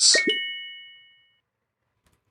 Blitz.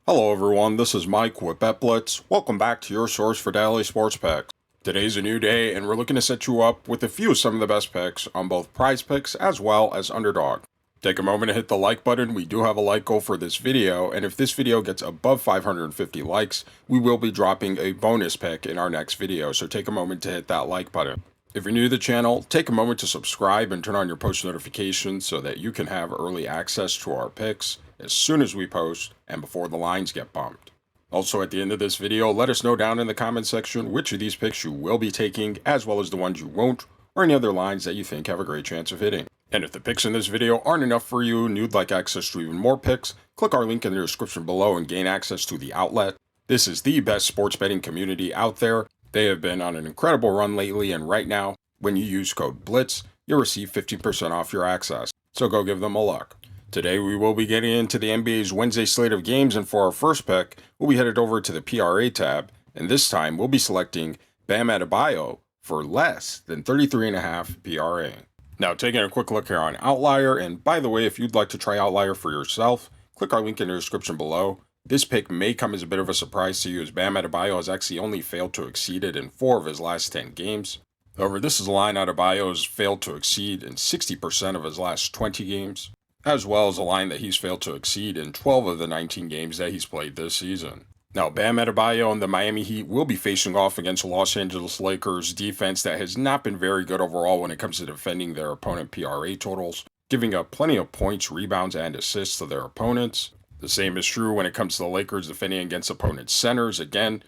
Hello everyone, this is Mike with Bet Blitz. Welcome back to your source for daily sports picks. Today's a new day and we're looking to set you up with a few of some of the best picks on both PrizePicks as well as Underdog. Take a moment to hit the like button. We do have a like goal for this video, and if this video gets above 550 likes, we will be dropping a bonus pick in our next video, so take a moment to hit that like button. If you're new to the channel, take a moment to subscribe and turn on your post notifications so that you can have early access to our picks as soon as we post and before the lines get bumped. Also, at the end of this video, let us know down in the comment section which of these picks you will be taking, as well as the ones you won't, or any other lines that you think have a great chance of hitting. And if the picks in this video aren't enough for you and you'd like access to even more picks, click our link in the description below and gain access to the outlet. This is the best sports betting community out there. They have been on an incredible run lately, and right now, when you use code BLITZ, you'll receive 15% off your access. So go give them a look. Today we will be getting into the NBA's Wednesday slate of games, and for our first pick, we'll be headed over to the PRA tab, and this time we'll be selecting Bam Adebayo for less than 33.5 PRA. Now, taking a quick look here on Outlier, and by the way, if you'd like to try Outlier for yourself, click our link in the description below. This pick may come as a bit of a surprise to you, as Bam Adebayo has actually only failed to exceed it in 4 of his last 10 games. However, this is a line Adebayo has failed to exceed in 60% of his last 20 games, as well as a line that he's failed to exceed in 12 of the 19 games that he's played this season. Now, Bam Adebayo and the Miami Heat will be facing off against Los Angeles Lakers defense that has not been very good overall when it comes to defending their opponent PRA totals, giving up plenty of points, rebounds, and assists to their opponents. The same is true when it comes to the Lakers defending against opponents' centers. Again,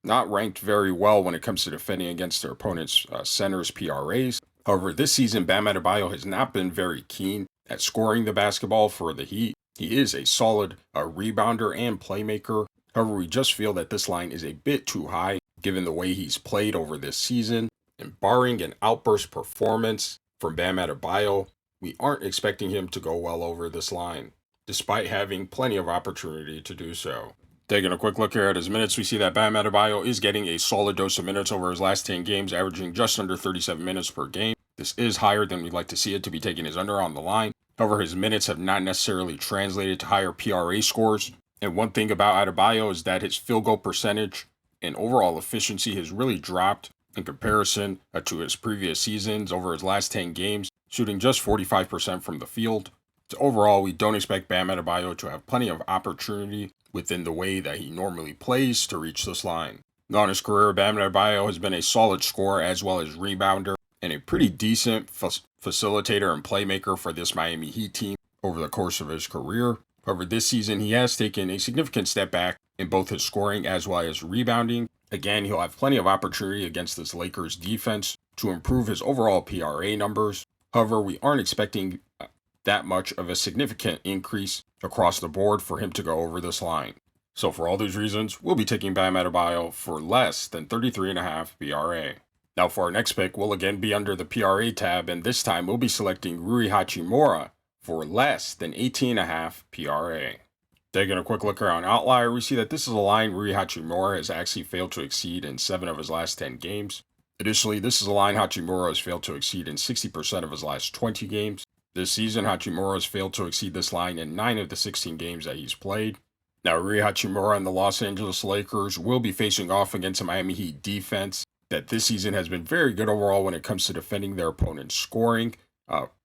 not ranked very well when it comes to defending against their opponents' centers PRAs. However, this season, Bam Adebayo has not been very keen at scoring the basketball for the Heat. He is a solid rebounder and playmaker. However, we just feel that this line is a bit too high given the way he's played over this season, and barring an outburst performance from Bam Adebayo, we aren't expecting him to go well over this line, despite having plenty of opportunity to do so. Taking a quick look here at his minutes, we see that Bam Adebayo is getting a solid dose of minutes over his last 10 games, averaging just under 37 minutes per game. This is higher than we'd like to see it to be taking his under on the line. However, his minutes have not necessarily translated to higher PRA scores. And one thing about Adebayo is that his field goal percentage and overall efficiency has really dropped in comparison to his previous seasons over his last 10 games, shooting just 45% from the field. So overall, we don't expect Bam Adebayo to have plenty of opportunity within the way that he normally plays to reach this line. Now, in his career, Bam Adebayo has been a solid scorer as well as rebounder and a pretty decent facilitator and playmaker for this Miami Heat team over the course of his career. However, this season he has taken a significant step back in both his scoring as well as rebounding. Again, he'll have plenty of opportunity against this Lakers defense to improve his overall PRA numbers. However, we aren't expecting that much of a significant increase across the board for him to go over this line. So for all these reasons, we'll be taking Bam Adebayo for less than 33.5 PRA. Now for our next pick, we'll again be under the PRA tab, and this time we'll be selecting Rui Hachimura for less than 18.5 PRA. Taking a quick look around Outlier, we see that this is a line Rui Hachimura has actually failed to exceed in 7 of his last 10 games. Additionally, this is a line Hachimura has failed to exceed in 60% of his last 20 games. This season, Hachimura has failed to exceed this line in 9 of the 16 games that he's played. Now, Rui Hachimura and the Los Angeles Lakers will be facing off against a Miami Heat defense that this season has been very good overall when it comes to defending their opponent's scoring,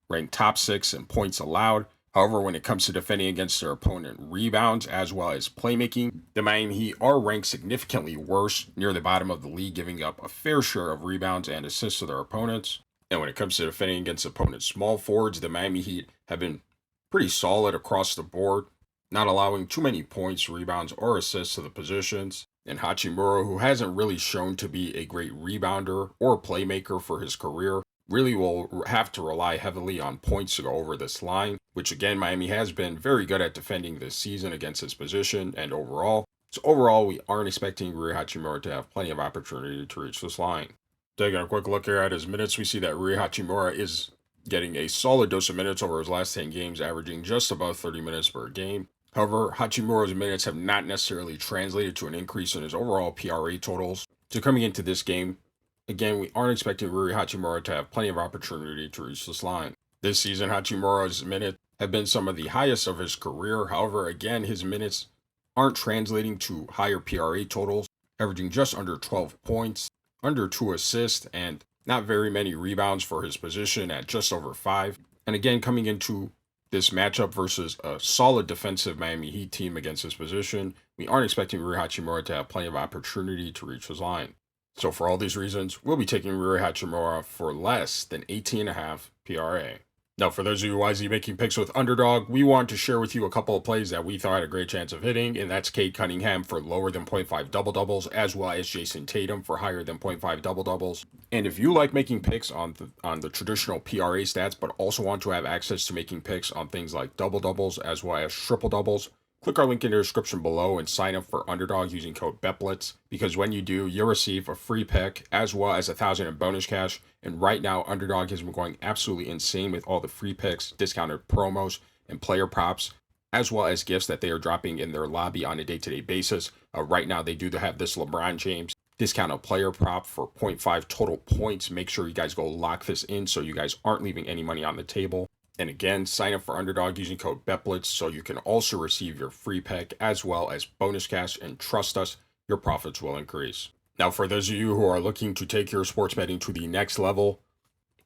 ranked top 6 in points allowed. However, when it comes to defending against their opponent rebounds as well as playmaking, the Miami Heat are ranked significantly worse, near the bottom of the league, giving up a fair share of rebounds and assists to their opponents. And when it comes to defending against opponents' small forwards, the Miami Heat have been pretty solid across the board, not allowing too many points, rebounds, or assists to the positions. And Hachimura, who hasn't really shown to be a great rebounder or playmaker for his career, really will have to rely heavily on points to go over this line, which again, Miami has been very good at defending this season against his position and overall. So overall, we aren't expecting Rui Hachimura to have plenty of opportunity to reach this line. Taking a quick look here at his minutes, we see that Rui Hachimura is getting a solid dose of minutes over his last 10 games, averaging just above 30 minutes per game. However, Hachimura's minutes have not necessarily translated to an increase in his overall PRA totals. So coming into this game, again, we aren't expecting Rui Hachimura to have plenty of opportunity to reach this line. This season, Hachimura's minute have been some of the highest of his career. However, again, his minutes aren't translating to higher PRA totals, averaging just under 12 points, under 2 assists, and not very many rebounds for his position at just over 5. And again, coming into this matchup versus a solid defensive Miami Heat team against his position, we aren't expecting Rui Hachimura to have plenty of opportunity to reach his line. So for all these reasons, we'll be taking Rui Hachimura for less than 18.5 PRA. Now, for those of you wisely making picks with Underdog, we want to share with you a couple of plays that we thought had a great chance of hitting, and that's Cade Cunningham for lower than 0.5 double-doubles, as well as Jason Tatum for higher than 0.5 double-doubles. And if you like making picks on the traditional PRA stats, but also want to have access to making picks on things like double-doubles as well as triple-doubles, click our link in the description below and sign up for Underdog using code BETBLITZ, because when you do, you'll receive a free pick as well as $1,000 in bonus cash. And right now, Underdog has been going absolutely insane with all the free picks, discounted promos, and player props, as well as gifts that they are dropping in their lobby on a day-to-day basis. Right now, they do have this LeBron James discounted player prop for 0.5 total points. Make sure you guys go lock this in so you guys aren't leaving any money on the table. And again, sign up for Underdog using code BETBLITZ so you can also receive your free pick as well as bonus cash, and trust us, your profits will increase. Now, for those of you who are looking to take your sports betting to the next level,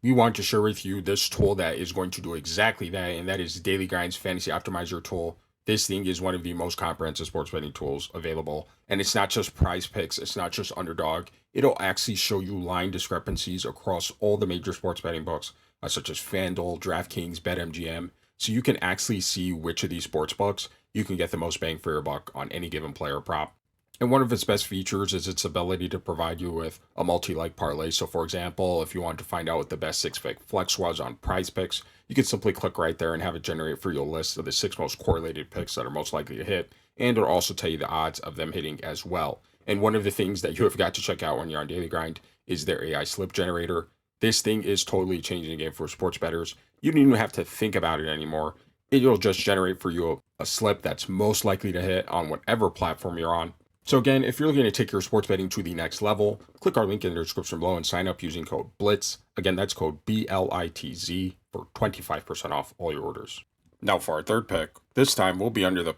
we want to share with you this tool that is going to do exactly that, and that is Daily Grind's Fantasy Optimizer tool. This thing is one of the most comprehensive sports betting tools available, and it's not just PrizePicks, it's not just Underdog. It'll actually show you line discrepancies across all the major sports betting books, such as FANDUEL, DraftKings, BETMGM, so you can actually see which of these sports books you can get the most bang for your buck on any given player prop. And one of its best features is its ability to provide you with a multi-leg parlay. So for example, if you want to find out what the best 6-pick flex was on PrizePicks, you can simply click right there and have it generate for you a list of the 6 most correlated picks that are most likely to hit. And it'll also tell you the odds of them hitting as well. And one of the things that you have got to check out when you're on Daily Grind is their AI slip generator. This thing is totally changing the game for sports bettors. You don't even have to think about it anymore. It'll just generate for you a slip that's most likely to hit on whatever platform you're on. So again, if you're looking to take your sports betting to the next level, click our link in the description below and sign up using code BLITZ. Again, that's code BLITZ for 25% off all your orders. Now for our third pick, this time we'll be under the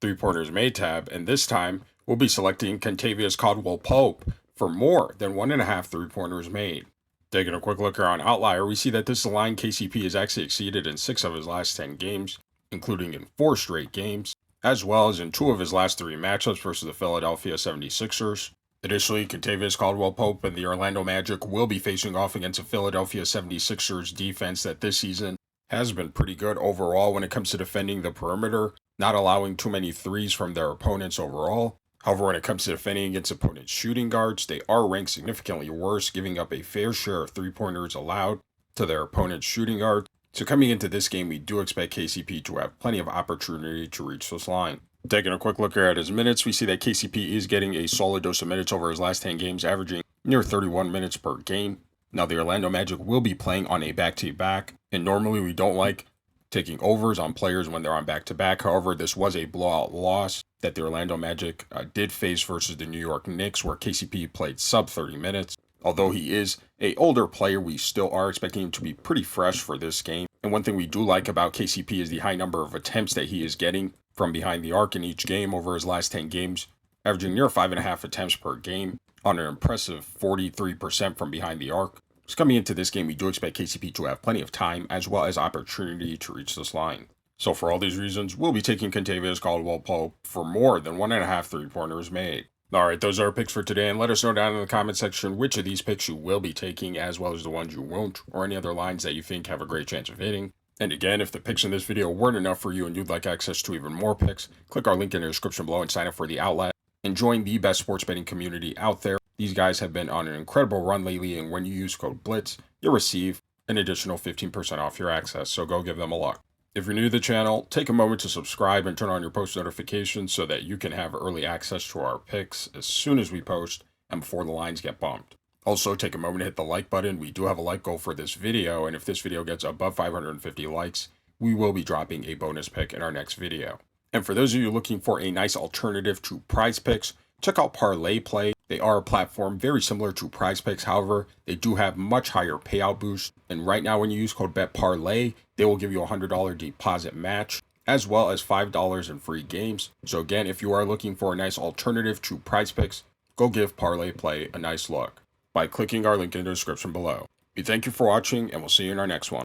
3-pointers made tab, and this time we'll be selecting Kentavious Caldwell-Pope for more than 1.5 3-pointers made. Taking a quick look here on Outlier, we see that this line KCP has actually exceeded in 6 of his last 10 games, including in 4 straight games, as well as in 2 of his last 3 matchups versus the Philadelphia 76ers. Additionally, Kentavious Caldwell-Pope and the Orlando Magic will be facing off against a Philadelphia 76ers defense that this season has been pretty good overall when it comes to defending the perimeter, not allowing too many threes from their opponents overall. However, when it comes to defending against opponents' shooting guards, they are ranked significantly worse, giving up a fair share of 3-pointers allowed to their opponent's shooting guard. So coming into this game, we do expect KCP to have plenty of opportunity to reach this line. Taking a quick look here at his minutes, we see that KCP is getting a solid dose of minutes over his last 10 games, averaging near 31 minutes per game. Now, the Orlando Magic will be playing on a back-to-back, and normally we don't like taking overs on players when they're on back-to-back. However, this was a blowout loss that the Orlando Magic did face versus the New York Knicks, where KCP played sub 30 minutes. Although he is an older player, we still are expecting him to be pretty fresh for this game. And one thing we do like about KCP is the high number of attempts that he is getting from behind the arc in each game over his last 10 games, averaging near 5.5 attempts per game on an impressive 43% from behind the arc. So coming into this game, we do expect KCP to have plenty of time as well as opportunity to reach this line. So for all these reasons, we'll be taking Kentavious Caldwell-Pope for more than 1.5 3-pointers made. Alright, those are our picks for today, and let us know down in the comment section which of these picks you will be taking, as well as the ones you won't, or any other lines that you think have a great chance of hitting. And again, if the picks in this video weren't enough for you and you'd like access to even more picks, click our link in the description below and sign up for the outlet, and join the best sports betting community out there. These guys have been on an incredible run lately, and when you use code BLITZ, you'll receive an additional 15% off your access, so go give them a look. If you're new to the channel, take a moment to subscribe and turn on your post notifications so that you can have early access to our picks as soon as we post and before the lines get bumped. Also, take a moment to hit the like button. We do have a like goal for this video, and if this video gets above 550 likes, we will be dropping a bonus pick in our next video. And for those of you looking for a nice alternative to PrizePicks, check out Parlay Play. They are a platform very similar to PrizePicks. However, they do have much higher payout boost. And right now, when you use code BETPARLAY, they will give you a $100 deposit match, as well as $5 in free games. So again, if you are looking for a nice alternative to PrizePicks, go give Parlay Play a nice look by clicking our link in the description below. We thank you for watching, and we'll see you in our next one.